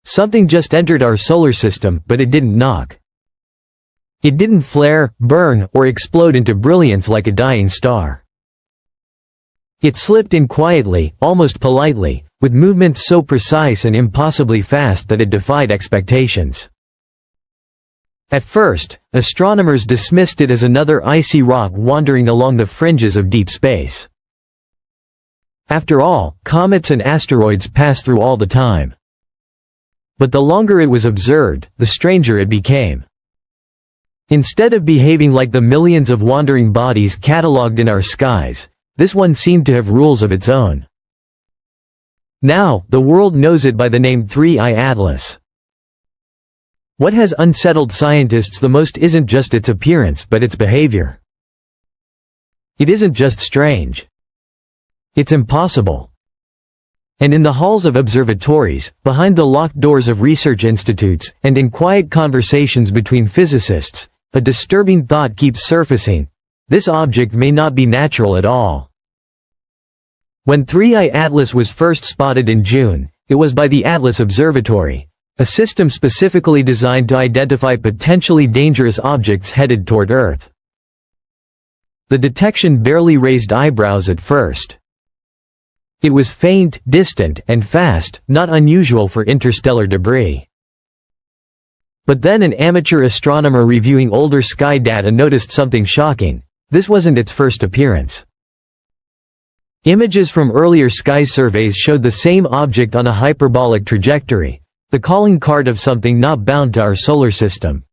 Something just entered our solar system, but it didn't knock. It didn't flare, burn, or explode into brilliance like a dying star. It slipped in quietly, almost politely, with movements so precise and impossibly fast that it defied expectations. At first, astronomers dismissed it as another icy rock wandering along the fringes of deep space. After all, comets and asteroids pass through all the time. But the longer it was observed, the stranger it became. Instead of behaving like the millions of wandering bodies catalogued in our skies, this one seemed to have rules of its own. Now, the world knows it by the name 3I Atlas. What has unsettled scientists the most isn't just its appearance but its behavior. It isn't just strange. It's impossible. And in the halls of observatories, behind the locked doors of research institutes, and in quiet conversations between physicists, a disturbing thought keeps surfacing: this object may not be natural at all. When 3I Atlas was first spotted in June, it was by the Atlas Observatory, a system specifically designed to identify potentially dangerous objects headed toward Earth. The detection barely raised eyebrows at first. It was faint, distant, and fast, not unusual for interstellar debris. But then an amateur astronomer reviewing older sky data noticed something shocking. This wasn't its first appearance. Images from earlier sky surveys showed the same object on a hyperbolic trajectory, the calling card of something not bound to our solar system.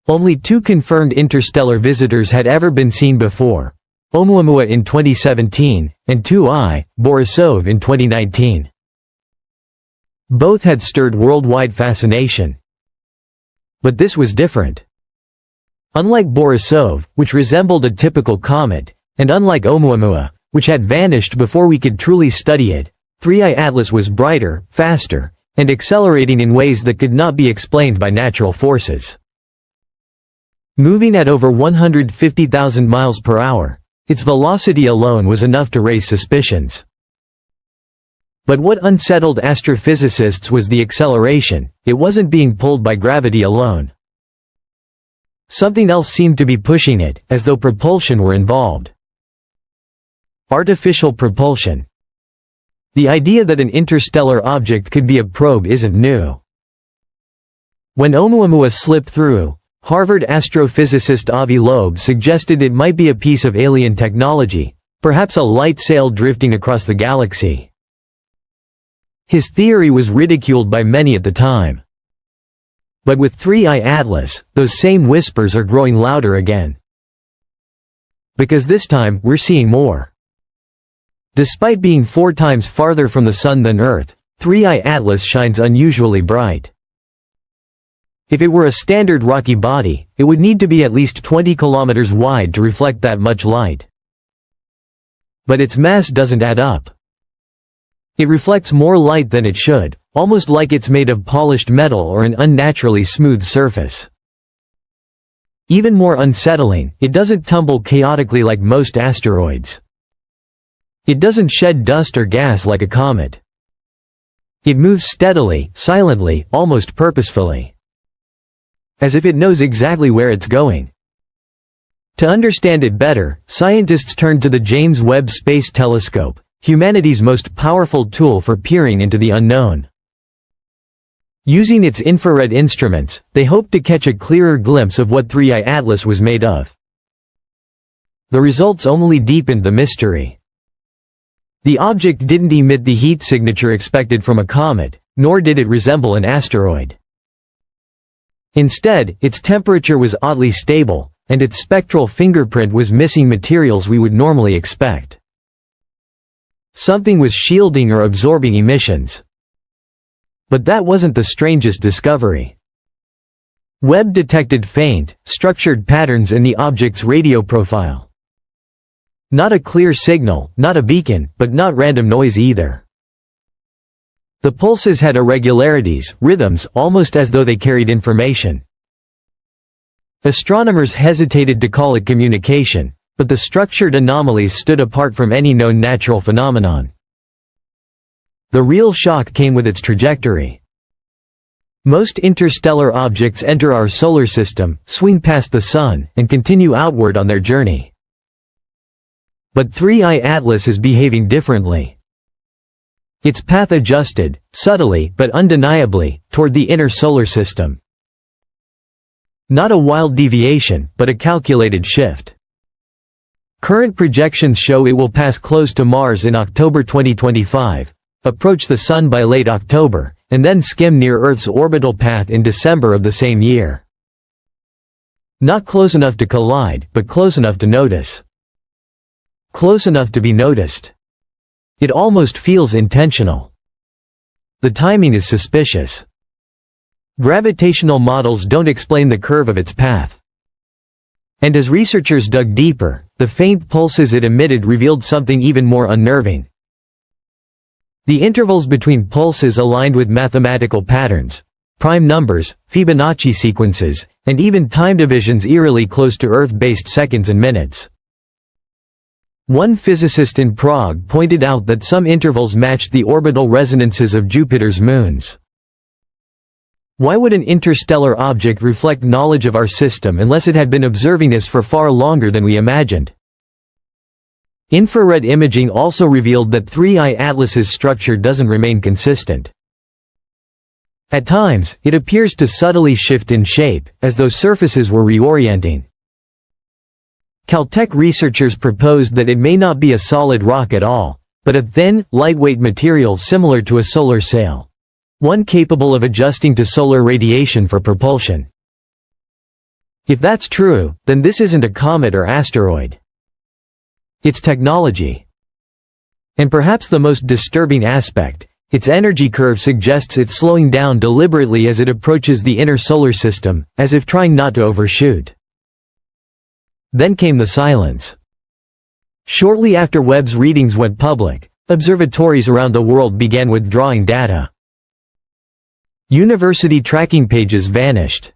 Only 2 confirmed interstellar visitors had ever been seen before: Oumuamua in 2017, and 2I, Borisov in 2019. Both had stirred worldwide fascination. But this was different. Unlike Borisov, which resembled a typical comet, and unlike Oumuamua, which had vanished before we could truly study it, 3I Atlas was brighter, faster, and accelerating in ways that could not be explained by natural forces. Moving at over 150,000 miles per hour, its velocity alone was enough to raise suspicions. But what unsettled astrophysicists was the acceleration. It wasn't being pulled by gravity alone. Something else seemed to be pushing it, as though propulsion were involved. Artificial propulsion. The idea that an interstellar object could be a probe isn't new. When Oumuamua slipped through, Harvard astrophysicist Avi Loeb suggested it might be a piece of alien technology, perhaps a light sail drifting across the galaxy. His theory was ridiculed by many at the time. But with 3I Atlas, those same whispers are growing louder again. Because this time, we're seeing more. Despite being 4 times farther from the Sun than Earth, 3I Atlas shines unusually bright. If it were a standard rocky body, it would need to be at least 20 kilometers wide to reflect that much light. But its mass doesn't add up. It reflects more light than it should, almost like it's made of polished metal or an unnaturally smooth surface. Even more unsettling, it doesn't tumble chaotically like most asteroids. It doesn't shed dust or gas like a comet. It moves steadily, silently, almost purposefully. As if it knows exactly where it's going. To understand it better, scientists turned to the James Webb Space Telescope, humanity's most powerful tool for peering into the unknown. Using its infrared instruments, they hoped to catch a clearer glimpse of what 3I Atlas was made of. The results only deepened the mystery. The object didn't emit the heat signature expected from a comet, nor did it resemble an asteroid. Instead, its temperature was oddly stable, and its spectral fingerprint was missing materials we would normally expect. Something was shielding or absorbing emissions. But that wasn't the strangest discovery. Webb detected faint, structured patterns in the object's radio profile. Not a clear signal, not a beacon, but not random noise either. The pulses had irregularities, rhythms, almost as though they carried information. Astronomers hesitated to call it communication, but the structured anomalies stood apart from any known natural phenomenon. The real shock came with its trajectory. Most interstellar objects enter our solar system, swing past the Sun, and continue outward on their journey. But 3I Atlas is behaving differently. Its path adjusted, subtly but undeniably, toward the inner solar system. Not a wild deviation, but a calculated shift. Current projections show it will pass close to Mars in October 2025, approach the Sun by late October, and then skim near Earth's orbital path in December of the same year. Not close enough to collide, but close enough to notice. Close enough to be noticed. It almost feels intentional. The timing is suspicious. Gravitational models don't explain the curve of its path. And as researchers dug deeper, the faint pulses it emitted revealed something even more unnerving. The intervals between pulses aligned with mathematical patterns, prime numbers, Fibonacci sequences, and even time divisions eerily close to Earth-based seconds and minutes. One physicist in Prague pointed out that some intervals matched the orbital resonances of Jupiter's moons. Why would an interstellar object reflect knowledge of our system unless it had been observing us for far longer than we imagined? Infrared imaging also revealed that 3I Atlas's structure doesn't remain consistent. At times, it appears to subtly shift in shape, as though surfaces were reorienting. Caltech researchers proposed that it may not be a solid rock at all, but a thin, lightweight material similar to a solar sail. One capable of adjusting to solar radiation for propulsion. If that's true, then this isn't a comet or asteroid. It's technology. And perhaps the most disturbing aspect, its energy curve suggests it's slowing down deliberately as it approaches the inner solar system, as if trying not to overshoot. Then came the silence. Shortly after Webb's readings went public, observatories around the world began withdrawing data. University tracking pages vanished.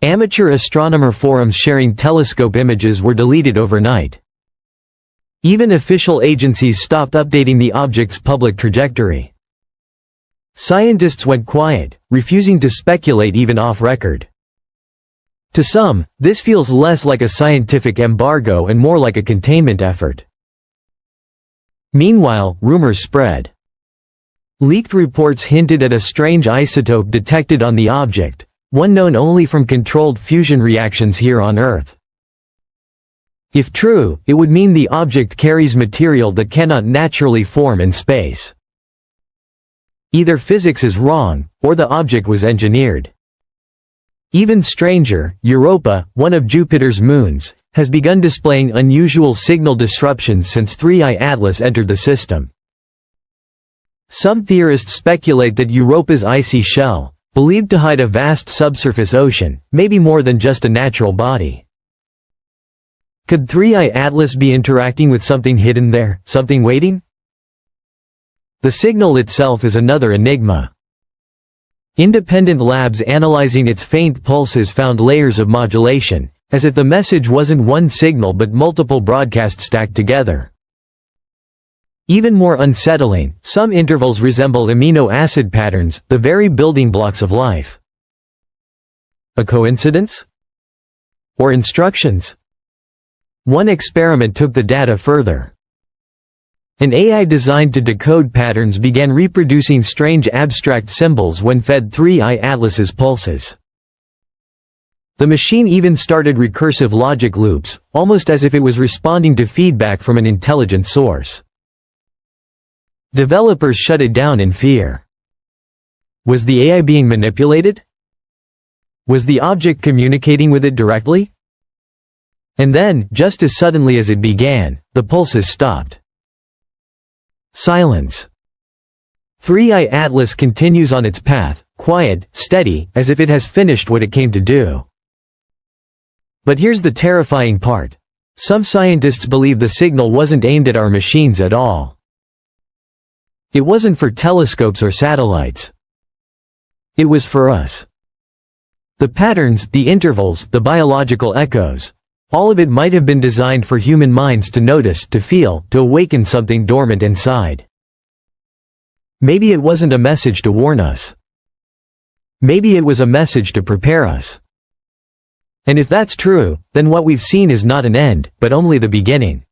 Amateur astronomer forums sharing telescope images were deleted overnight. Even official agencies stopped updating the object's public trajectory. Scientists went quiet, refusing to speculate even off-record. To some, this feels less like a scientific embargo and more like a containment effort. Meanwhile, rumors spread. Leaked reports hinted at a strange isotope detected on the object, one known only from controlled fusion reactions here on Earth. If true, it would mean the object carries material that cannot naturally form in space. Either physics is wrong, or the object was engineered. Even stranger, Europa, one of Jupiter's moons, has begun displaying unusual signal disruptions since 3I Atlas entered the system. Some theorists speculate that Europa's icy shell, believed to hide a vast subsurface ocean, may be more than just a natural body. Could 3I Atlas be interacting with something hidden there, something waiting? The signal itself is another enigma. Independent labs analyzing its faint pulses found layers of modulation, as if the message wasn't one signal but multiple broadcasts stacked together. Even more unsettling, some intervals resemble amino acid patterns, the very building blocks of life. A coincidence? Or instructions? One experiment took the data further. An AI designed to decode patterns began reproducing strange abstract symbols when fed 3I Atlas's pulses. The machine even started recursive logic loops, almost as if it was responding to feedback from an intelligent source. Developers shut it down in fear. Was the AI being manipulated? Was the object communicating with it directly? And then, just as suddenly as it began, the pulses stopped. Silence. 3I Atlas continues on its path, quiet, steady, as if it has finished what it came to do. But here's the terrifying part. Some scientists believe the signal wasn't aimed at our machines at all. It wasn't for telescopes or satellites. It was for us. The patterns, the intervals, the biological echoes, all of it might have been designed for human minds to notice, to feel, to awaken something dormant inside. Maybe it wasn't a message to warn us. Maybe it was a message to prepare us. And if that's true, then what we've seen is not an end, but only the beginning.